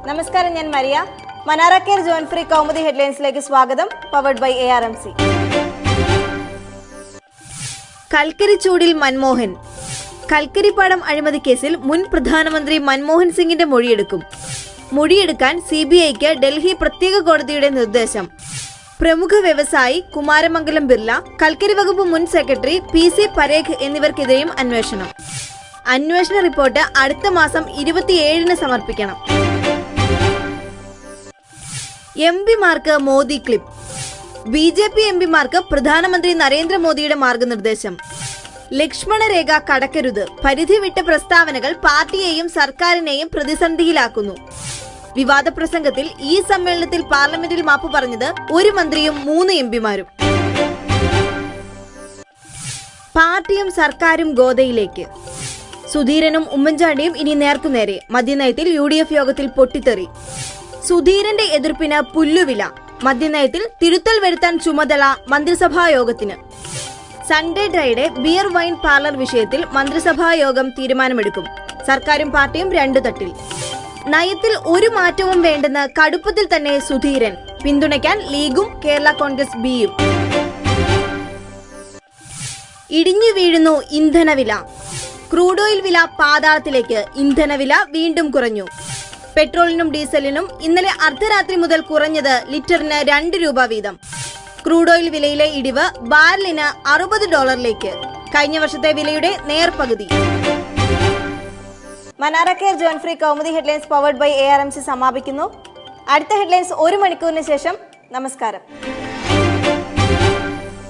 നമസ്കാരം, ഞാൻ മരിയ. മനാറ കെയർ ജോയിൻ ഫ്രീ കൗമുദി ഹെഡ്ലൈൻസിലേക്ക് സ്വാഗതം. Powered by ARMC. കൽക്കരി ചൂടിൽ മൻമോഹൻ. കൽക്കരിപ്പാടം അഴിമതി കേസിൽ മുൻ പ്രധാനമന്ത്രി മൻമോഹൻ സിംഗിന്റെ മൊഴിയെടുക്കാൻ CBIക്ക് ഡൽഹി പ്രത്യേക കോടതിയുടെ നിർദ്ദേശം. പ്രമുഖ വ്യവസായി കുമാരമംഗലം ബിർല, കൽക്കരി വകുപ്പ് മുൻ സെക്രട്ടറി PC പരേഖ് എന്നിവർക്കെതിരെയും അന്വേഷണ റിപ്പോർട്ട് അടുത്ത മാസം 27-ന് സമർപ്പിക്കണം. MP-മാർക്ക് മോദി ക്ലിപ്പ്. BJP MP-മാർക്ക് പ്രധാനമന്ത്രി നരേന്ദ്രമോദിയുടെ മാർഗനിർദ്ദേശം. ലക്ഷ്മണരേഖ കടക്കരുത്. പരിധി വിട്ട പ്രസ്താവനകൾ പാർട്ടിയെയും സർക്കാരിനെയും പ്രതിസന്ധിയിലാക്കുന്നു. വിവാദ പ്രസംഗത്തിൽ ഈ സമ്മേളനത്തിൽ പാർലമെന്റിൽ മാപ്പ് പറഞ്ഞത് ഒരു മന്ത്രിയും 3 MP-മാരും. പാർട്ടിയും സർക്കാരും ഗോദയിലേക്ക്. സുധീരനും ഉമ്മൻചാണ്ടിയും ഇനി നേർക്കുനേരെ. മദ്യനയത്തിൽ UDF യോഗത്തിൽ പൊട്ടിത്തെറി. സുധീരന്റെ എതിർപ്പിന് പുല്ലുവില. മദ്യനയത്തിൽ തിരുത്തൽ വരുത്താൻ ചുമതല മന്ത്രിസഭാ യോഗത്തിന്. Sunday dry day beer wine parlour വിഷയത്തിൽ മന്ത്രിസഭാ യോഗം തീരുമാനമെടുക്കും. സർക്കാരും പാർട്ടിയും 2 തട്ടിൽ. നയത്തിൽ ഒരു മാറ്റവും വേണ്ടെന്ന് കടുപ്പത്തിൽ തന്നെ സുധീരൻ. പിന്തുണയ്ക്കാൻ ലീഗും കേരള കോൺഗ്രസ് Bയും. ഇടിഞ്ഞു വീഴുന്നു ഇന്ധനവില. ക്രൂഡ് ഓയിൽ വില പാതാളത്തിലേക്ക്. ഇന്ധനവില വീണ്ടും കുറഞ്ഞു. പെട്രോളിനും ഡീസലിനും ഇന്നലെ അർദ്ധരാത്രി മുതൽ കുറഞ്ഞത് ലിറ്ററിന് 2 രൂപ വീതം. ക്രൂഡ് ഓയിൽ വിലയിലെ ഇടിവ് ബാരലിന് $60. കഴിഞ്ഞ വർഷത്തെ വിലയുടെ നേർപകുതി. മനാറ care join free Kaumudi headlines powered by ARMC സമാപിക്കുന്നു. അടുത്ത ഹെഡ്ലൈൻസ് 1 മണിക്കൂറിന് ശേഷം. നമസ്കാരം.